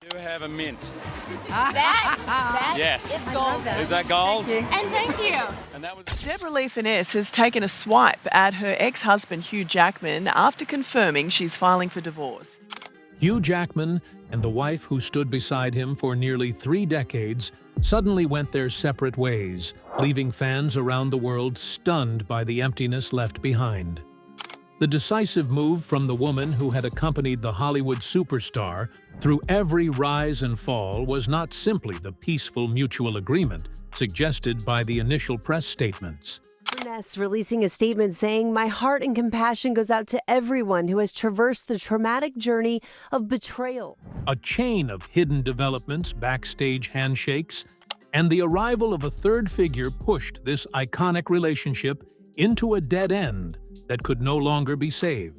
You have a mint. That Yes. is gold. Is that gold? And thank you. And that was. Deborra-Lee Furness has taken a swipe at her ex-husband Hugh Jackman after confirming she's filing for divorce. Hugh Jackman and the wife who stood beside him for nearly 3 decades suddenly went their separate ways, leaving fans around the world stunned by the emptiness left behind. The decisive move from the woman who had accompanied the Hollywood superstar through every rise and fall was not simply the peaceful mutual agreement suggested by the initial press statements. Furness releasing a statement saying, "My heart and compassion goes out to everyone who has traversed the traumatic journey of betrayal." A chain of hidden developments, backstage handshakes, and the arrival of a third figure pushed this iconic relationship into a dead end that could no longer be saved.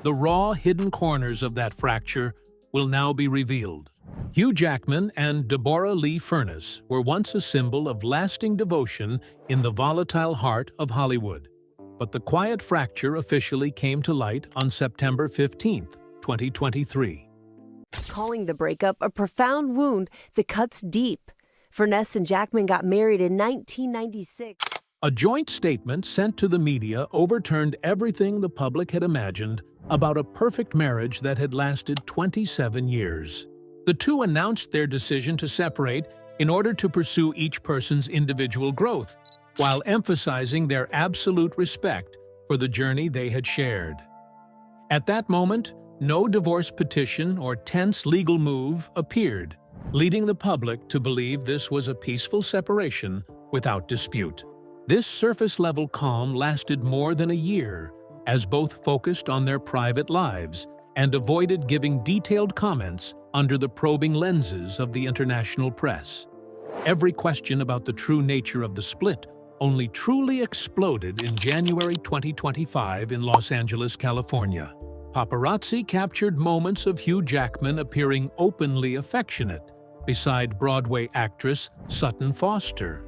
The raw, hidden corners of that fracture will now be revealed. Hugh Jackman and Deborra-Lee Furness were once a symbol of lasting devotion in the volatile heart of Hollywood. But the quiet fracture officially came to light on September 15, 2023. Calling the breakup a profound wound that cuts deep. Furness and Jackman got married in 1996. A joint statement sent to the media overturned everything the public had imagined about a perfect marriage that had lasted 27 years. The two announced their decision to separate in order to pursue each person's individual growth, while emphasizing their absolute respect for the journey they had shared. At that moment, no divorce petition or tense legal move appeared, leading the public to believe this was a peaceful separation without dispute. This surface-level calm lasted more than a year, as both focused on their private lives and avoided giving detailed comments under the probing lenses of the international press. Every question about the true nature of the split only truly exploded in January 2025 in Los Angeles, California. Paparazzi captured moments of Hugh Jackman appearing openly affectionate beside Broadway actress Sutton Foster.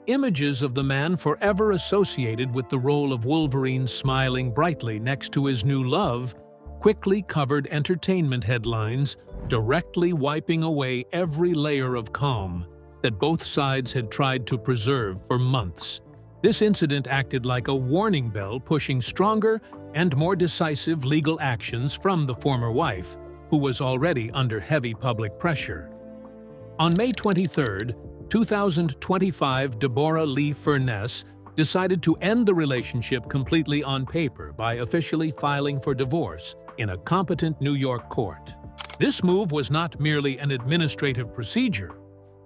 Images of the man forever associated with the role of Wolverine smiling brightly next to his new love quickly covered entertainment headlines, directly wiping away every layer of calm that both sides had tried to preserve for months. This incident acted like a warning bell, pushing stronger and more decisive legal actions from the former wife, who was already under heavy public pressure. On May 23, 2025, Deborra-Lee Furness decided to end the relationship completely on paper by officially filing for divorce in a competent New York court. This move was not merely an administrative procedure,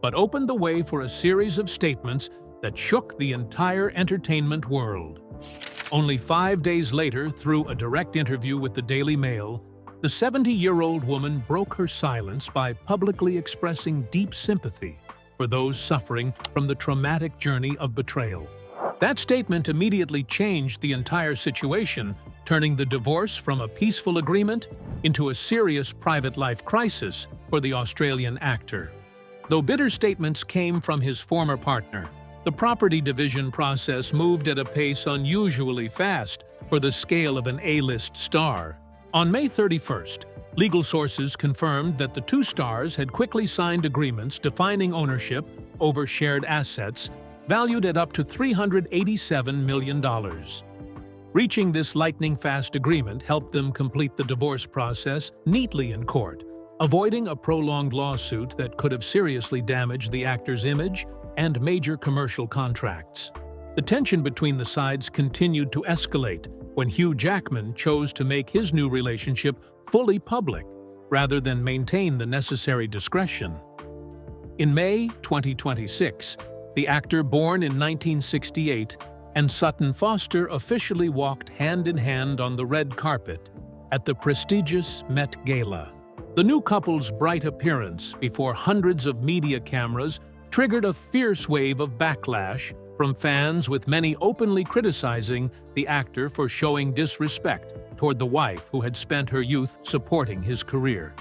but opened the way for a series of statements that shook the entire entertainment world. Only 5 days later, through a direct interview with the Daily Mail, the 70-year-old woman broke her silence by publicly expressing deep sympathy for those suffering from the traumatic journey of betrayal. That statement immediately changed the entire situation, turning the divorce from a peaceful agreement into a serious private life crisis for the Australian actor. Though bitter statements came from his former partner, the property division process moved at a pace unusually fast for the scale of an A-list star. On May 31st, legal sources confirmed that the two stars had quickly signed agreements defining ownership over shared assets valued at up to $387 million. Reaching this lightning-fast agreement helped them complete the divorce process neatly in court, avoiding a prolonged lawsuit that could have seriously damaged the actor's image and major commercial contracts. The tension between the sides continued to escalate when Hugh Jackman chose to make his new relationship fully public rather than maintain the necessary discretion. In May 2026, the actor, born in 1968, and Sutton Foster officially walked hand-in-hand on the red carpet at the prestigious Met Gala. The new couple's bright appearance before hundreds of media cameras triggered a fierce wave of backlash from fans, with many openly criticizing the actor for showing disrespect toward the wife who had spent her youth supporting his career.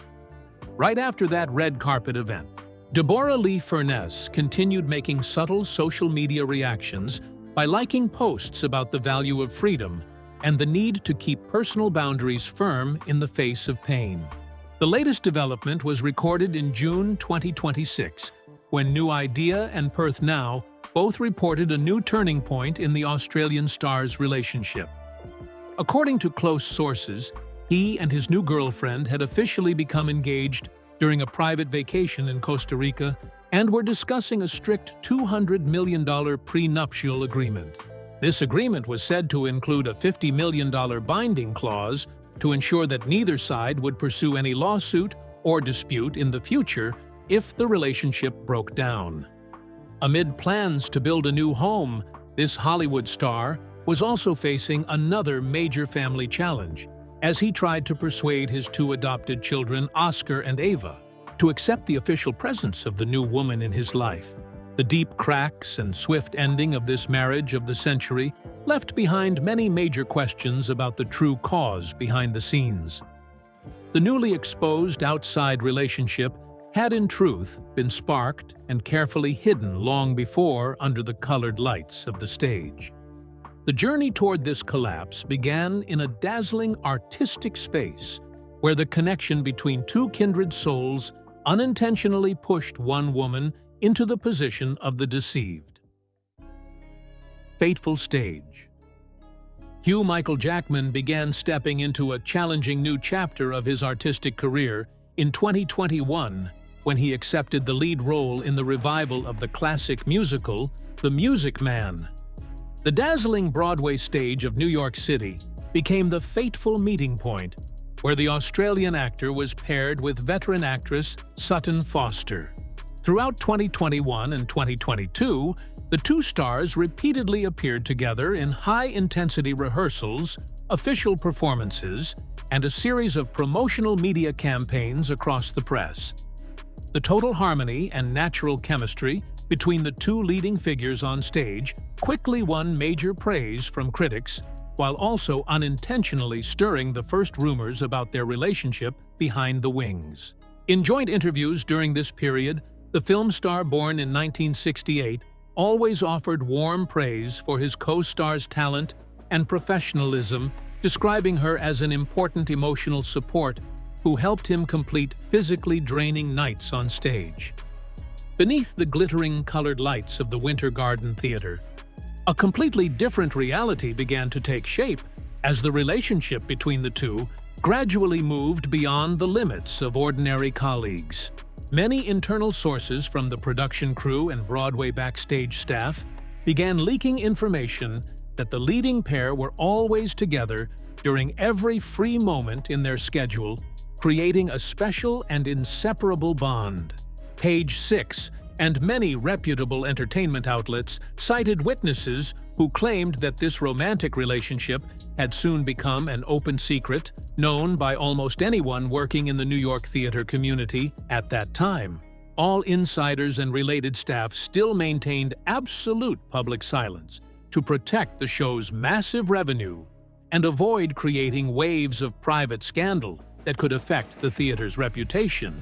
Right after that red carpet event, Deborra-Lee Furness continued making subtle social media reactions by liking posts about the value of freedom and the need to keep personal boundaries firm in the face of pain. The latest development was recorded in June 2026, when New Idea and Perth Now both reported a new turning point in the Australian star's relationship. According to close sources, he and his new girlfriend had officially become engaged during a private vacation in Costa Rica and were discussing a strict $200 million prenuptial agreement. This agreement was said to include a $50 million binding clause to ensure that neither side would pursue any lawsuit or dispute in the future if the relationship broke down. Amid plans to build a new home, this Hollywood star was also facing another major family challenge as he tried to persuade his two adopted children, Oscar and Ava, to accept the official presence of the new woman in his life. The deep cracks and swift ending of this marriage of the century left behind many major questions about the true cause behind the scenes. The newly exposed outside relationship had in truth been sparked and carefully hidden long before under the colored lights of the stage. The journey toward this collapse began in a dazzling artistic space where the connection between two kindred souls unintentionally pushed one woman into the position of the deceived. Fateful stage. Hugh Michael Jackman began stepping into a challenging new chapter of his artistic career in 2021 when he accepted the lead role in the revival of the classic musical, The Music Man. The dazzling Broadway stage of New York City became the fateful meeting point where the Australian actor was paired with veteran actress Sutton Foster. Throughout 2021 and 2022, the two stars repeatedly appeared together in high-intensity rehearsals, official performances, and a series of promotional media campaigns across the press. The total harmony and natural chemistry between the two leading figures on stage quickly won major praise from critics, while also unintentionally stirring the first rumors about their relationship behind the wings. In joint interviews during this period, the film star born in 1968 always offered warm praise for his co-star's talent and professionalism, describing her as an important emotional support who helped him complete physically draining nights on stage. Beneath the glittering colored lights of the Winter Garden Theater, a completely different reality began to take shape as the relationship between the two gradually moved beyond the limits of ordinary colleagues. Many internal sources from the production crew and Broadway backstage staff began leaking information that the leading pair were always together during every free moment in their schedule, creating a special and inseparable bond. Page 6 and many reputable entertainment outlets cited witnesses who claimed that this romantic relationship had soon become an open secret known by almost anyone working in the New York theater community at that time. All insiders and related staff still maintained absolute public silence to protect the show's massive revenue and avoid creating waves of private scandal that could affect the theater's reputation.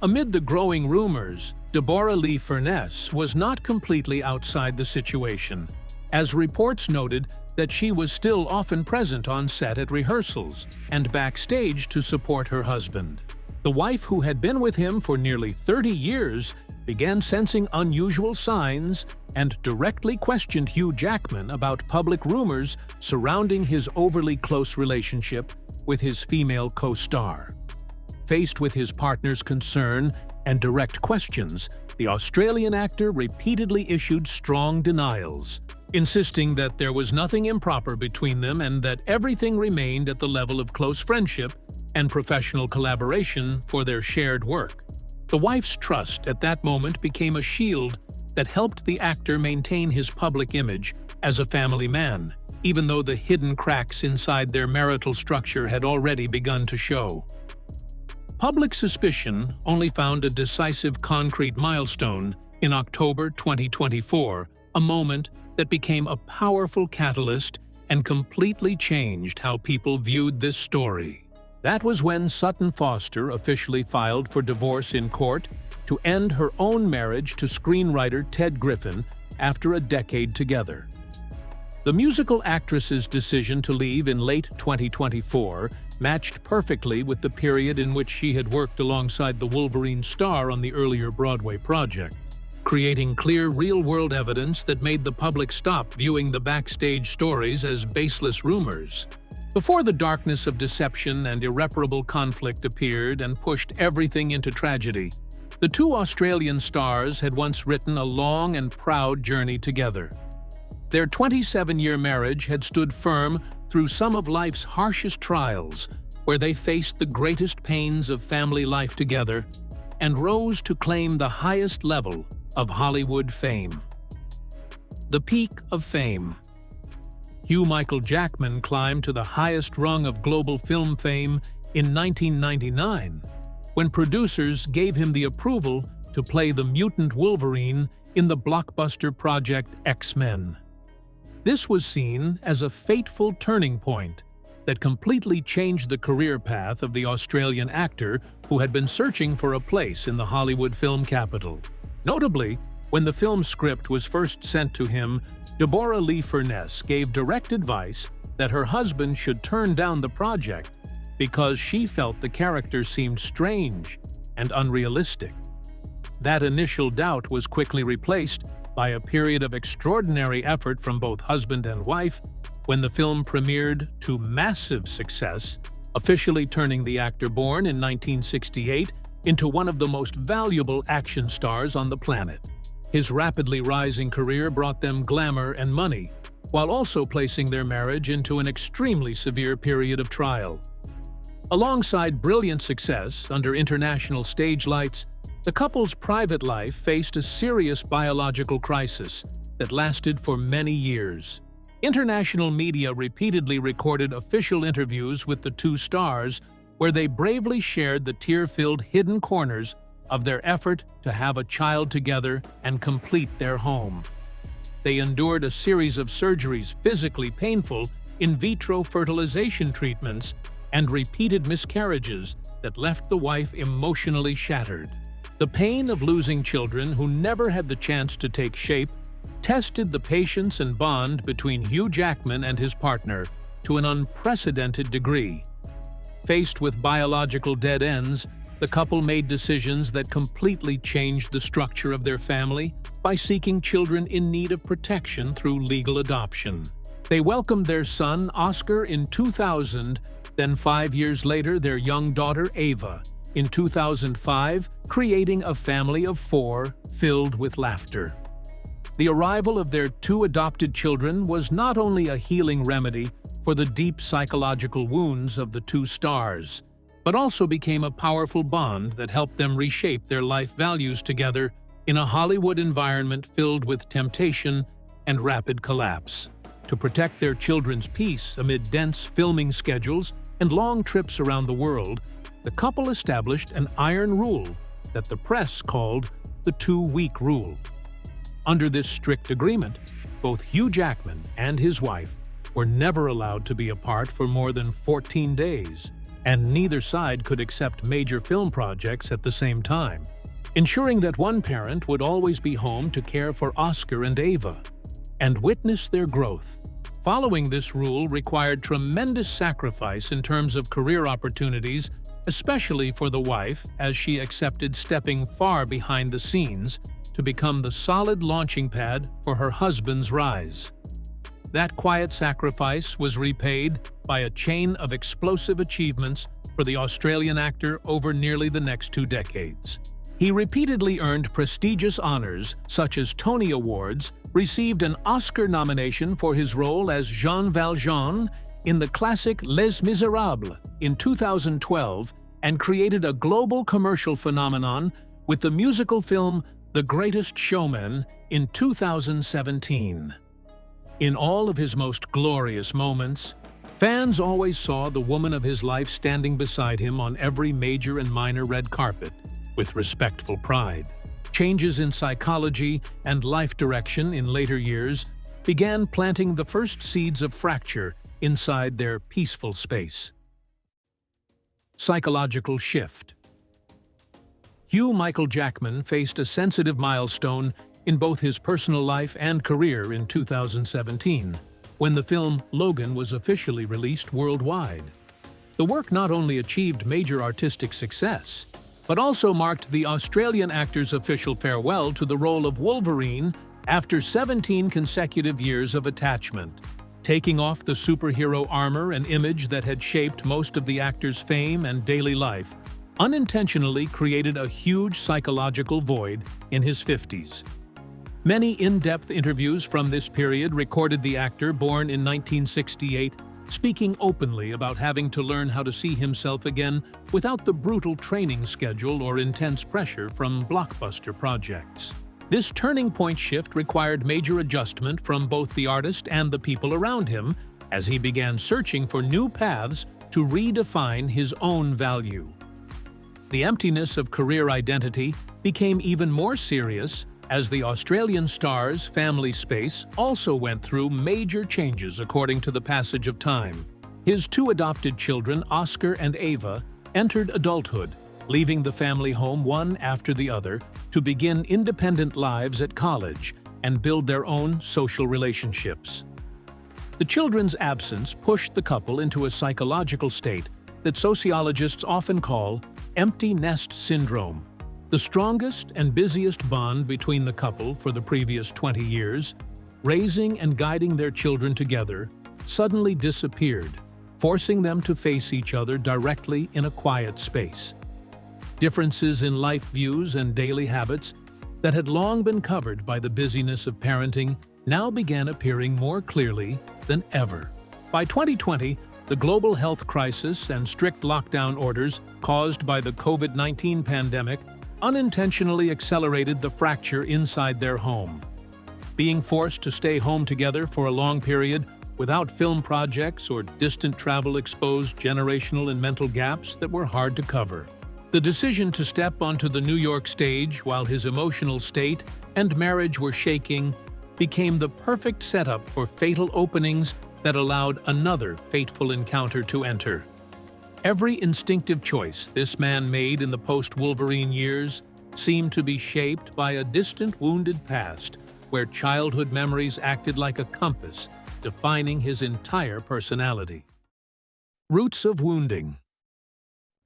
Amid the growing rumors, Deborra-Lee Furness was not completely outside the situation, as reports noted that she was still often present on set at rehearsals and backstage to support her husband. The wife, who had been with him for nearly 30 years, began sensing unusual signs and directly questioned Hugh Jackman about public rumors surrounding his overly close relationship with his female co-star. Faced with his partner's concern and direct questions, the Australian actor repeatedly issued strong denials, insisting that there was nothing improper between them and that everything remained at the level of close friendship and professional collaboration for their shared work. The wife's trust at that moment became a shield that helped the actor maintain his public image as a family man, even though the hidden cracks inside their marital structure had already begun to show. Public suspicion only found a decisive concrete milestone in October 2024, a moment that became a powerful catalyst and completely changed how people viewed this story. That was when Sutton Foster officially filed for divorce in court to end her own marriage to screenwriter Ted Griffin after a decade together. The musical actress's decision to leave in late 2024 matched perfectly with the period in which she had worked alongside the Wolverine star on the earlier Broadway project, creating clear real-world evidence that made the public stop viewing the backstage stories as baseless rumors. Before the darkness of deception and irreparable conflict appeared and pushed everything into tragedy, the two Australian stars had once written a long and proud journey together. Their 27-year marriage had stood firm through some of life's harshest trials, where they faced the greatest pains of family life together and rose to claim the highest level of Hollywood fame. The peak of fame. Hugh Michael Jackman climbed to the highest rung of global film fame in 1999, when producers gave him the approval to play the mutant Wolverine in the blockbuster project X-Men. This was seen as a fateful turning point that completely changed the career path of the Australian actor who had been searching for a place in the Hollywood film capital. Notably, when the film script was first sent to him, Deborra-Lee Furness gave direct advice that her husband should turn down the project because she felt the character seemed strange and unrealistic. That initial doubt was quickly replaced by a period of extraordinary effort from both husband and wife when the film premiered to massive success, officially turning the actor born in 1968 into one of the most valuable action stars on the planet. His rapidly rising career brought them glamour and money, while also placing their marriage into an extremely severe period of trial. Alongside brilliant success under international stage lights, the couple's private life faced a serious biological crisis that lasted for many years. International media repeatedly recorded official interviews with the two stars where they bravely shared the tear-filled hidden corners of their effort to have a child together and complete their home. They endured a series of surgeries, physically painful in vitro fertilization treatments, and repeated miscarriages that left the wife emotionally shattered. The pain of losing children who never had the chance to take shape tested the patience and bond between Hugh Jackman and his partner to an unprecedented degree. Faced with biological dead ends, the couple made decisions that completely changed the structure of their family by seeking children in need of protection through legal adoption. They welcomed their son, Oscar, in 2000, then 5 years later their young daughter, Ava, in 2005, creating a family of 4 filled with laughter. The arrival of their 2 adopted children was not only a healing remedy for the deep psychological wounds of the 2 stars, but also became a powerful bond that helped them reshape their life values together in a Hollywood environment filled with temptation and rapid collapse. To protect their children's peace amid dense filming schedules and long trips around the world, the couple established an iron rule that the press called the 2-week rule. Under this strict agreement, both Hugh Jackman and his wife were never allowed to be apart for more than 14 days, and neither side could accept major film projects at the same time, ensuring that one parent would always be home to care for Oscar and Ava and witness their growth. Following this rule required tremendous sacrifice in terms of career opportunities, especially for the wife, as she accepted stepping far behind the scenes to become the solid launching pad for her husband's rise. That quiet sacrifice was repaid by a chain of explosive achievements for the Australian actor over nearly the next 2 decades. He repeatedly earned prestigious honors such as Tony Awards, received an Oscar nomination for his role as Jean Valjean in the classic Les Miserables in 2012, and created a global commercial phenomenon with the musical film The Greatest Showman in 2017. In all of his most glorious moments, fans always saw the woman of his life standing beside him on every major and minor red carpet, with respectful pride. Changes in psychology and life direction in later years began planting the first seeds of fracture inside their peaceful space. Psychological shift. Hugh Michael Jackman faced a sensitive milestone in both his personal life and career in 2017, when the film Logan was officially released worldwide. The work not only achieved major artistic success, but also marked the Australian actor's official farewell to the role of Wolverine after 17 consecutive years of attachment. Taking off the superhero armor and image that had shaped most of the actor's fame and daily life unintentionally created a huge psychological void in his 50s. Many in-depth interviews from this period recorded the actor, born in 1968, speaking openly about having to learn how to see himself again without the brutal training schedule or intense pressure from blockbuster projects. This turning point shift required major adjustment from both the artist and the people around him as he began searching for new paths to redefine his own value. The emptiness of career identity became even more serious as the Australian star's family space also went through major changes according to the passage of time. His two adopted children, Oscar and Ava, entered adulthood, leaving the family home one after the other to begin independent lives at college and build their own social relationships. The children's absence pushed the couple into a psychological state that sociologists often call empty nest syndrome. The strongest and busiest bond between the couple for the previous 20 years, raising and guiding their children together, suddenly disappeared, forcing them to face each other directly in a quiet space. Differences in life views and daily habits that had long been covered by the busyness of parenting now began appearing more clearly than ever. By 2020, the global health crisis and strict lockdown orders caused by the COVID-19 pandemic unintentionally accelerated the fracture inside their home. Being forced to stay home together for a long period without film projects or distant travel exposed generational and mental gaps that were hard to cover. The decision to step onto the New York stage while his emotional state and marriage were shaking became the perfect setup for fatal openings that allowed another fateful encounter to enter. Every instinctive choice this man made in the post-Wolverine years seemed to be shaped by a distant, wounded past where childhood memories acted like a compass, defining his entire personality. Roots of wounding.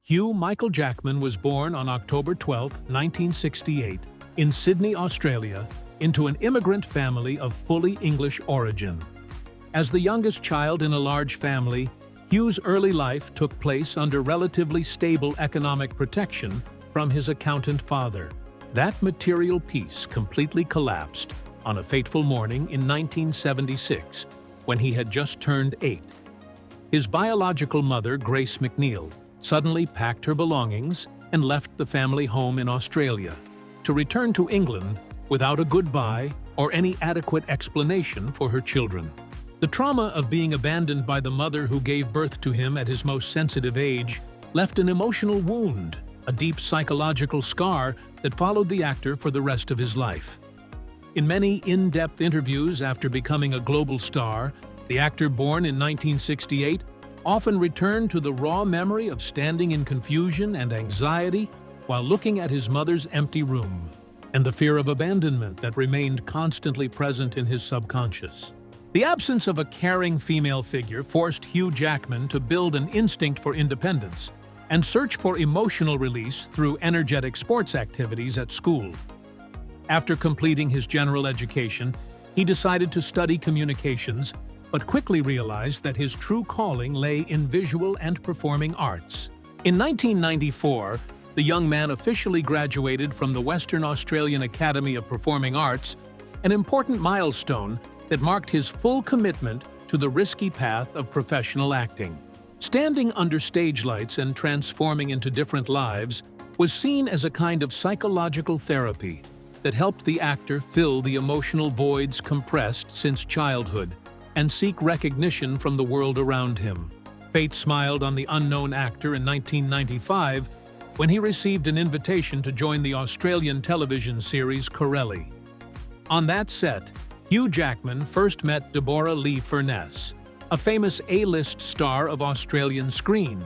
Hugh Michael Jackman was born on October 12, 1968, in Sydney, Australia, into an immigrant family of fully English origin. As the youngest child in a large family, Hugh's early life took place under relatively stable economic protection from his accountant father. That material peace completely collapsed on a fateful morning in 1976, when he had just turned 8. His biological mother, Grace McNeil, suddenly packed her belongings and left the family home in Australia, to return to England without a goodbye or any adequate explanation for her children. The trauma of being abandoned by the mother who gave birth to him at his most sensitive age left an emotional wound, a deep psychological scar that followed the actor for the rest of his life. In many in-depth interviews after becoming a global star, the actor, born in 1968, often returned to the raw memory of standing in confusion and anxiety while looking at his mother's empty room, and the fear of abandonment that remained constantly present in his subconscious. The absence of a caring female figure forced Hugh Jackman to build an instinct for independence and search for emotional release through energetic sports activities at school. After completing his general education, he decided to study communications, but quickly realized that his true calling lay in visual and performing arts. In 1994, the young man officially graduated from the Western Australian Academy of Performing Arts, an important milestone that marked his full commitment to the risky path of professional acting. Standing under stage lights and transforming into different lives was seen as a kind of psychological therapy that helped the actor fill the emotional voids compressed since childhood and seek recognition from the world around him. Fate smiled on the unknown actor in 1995 when he received an invitation to join the Australian television series Corelli. On that set, Hugh Jackman first met Deborra-Lee Furness, a famous A-list star of Australian screen,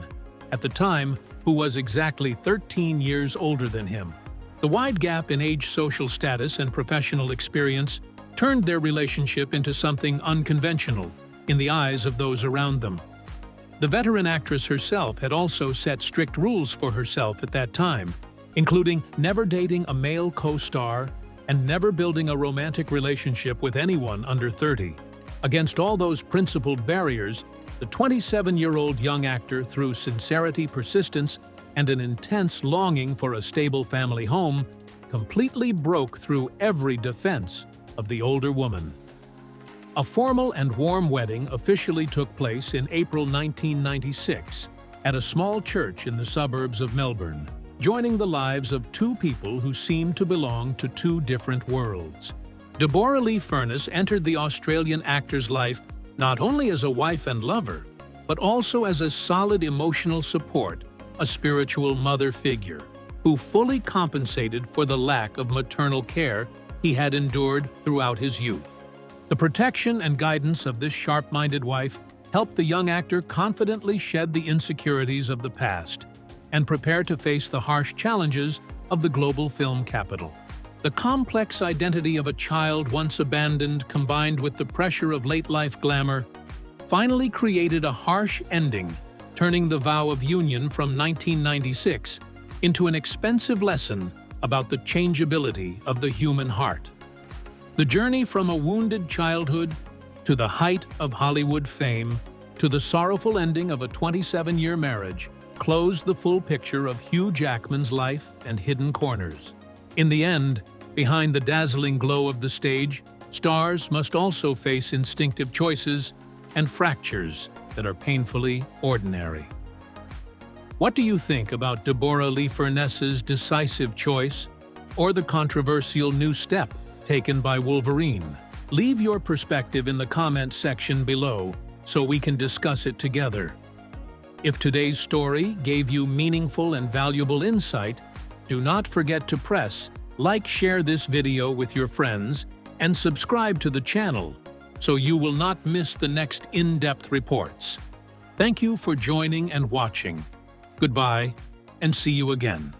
at the time who was exactly 13 years older than him. The wide gap in age, social status, and professional experience turned their relationship into something unconventional in the eyes of those around them. The veteran actress herself had also set strict rules for herself at that time, including never dating a male co-star and never building a romantic relationship with anyone under 30. Against all those principled barriers, the 27-year-old young actor, through sincerity, persistence, and an intense longing for a stable family home, completely broke through every defense of the older woman. A formal and warm wedding officially took place in April 1996 at a small church in the suburbs of Melbourne, joining the lives of two people who seemed to belong to two different worlds. Deborra-Lee Furness entered the Australian actor's life not only as a wife and lover, but also as a solid emotional support, a spiritual mother figure, who fully compensated for the lack of maternal care he had endured throughout his youth. The protection and guidance of this sharp-minded wife helped the young actor confidently shed the insecurities of the past and prepare to face the harsh challenges of the global film capital. The complex identity of a child once abandoned, combined with the pressure of late-life glamour, finally created a harsh ending, turning the vow of union from 1996 into an expensive lesson about the changeability of the human heart. The journey from a wounded childhood to the height of Hollywood fame to the sorrowful ending of a 27-year marriage closed the full picture of Hugh Jackman's life and hidden corners. In the end, behind the dazzling glow of the stage, stars must also face instinctive choices and fractures that are painfully ordinary. What do you think about Deborra-Lee Furness's decisive choice or the controversial new step taken by Wolverine? Leave your perspective in the comment section below so we can discuss it together. If today's story gave you meaningful and valuable insight, do not forget to press like, share this video with your friends, and subscribe to the channel so you will not miss the next in-depth reports. Thank you for joining and watching. Goodbye, and see you again.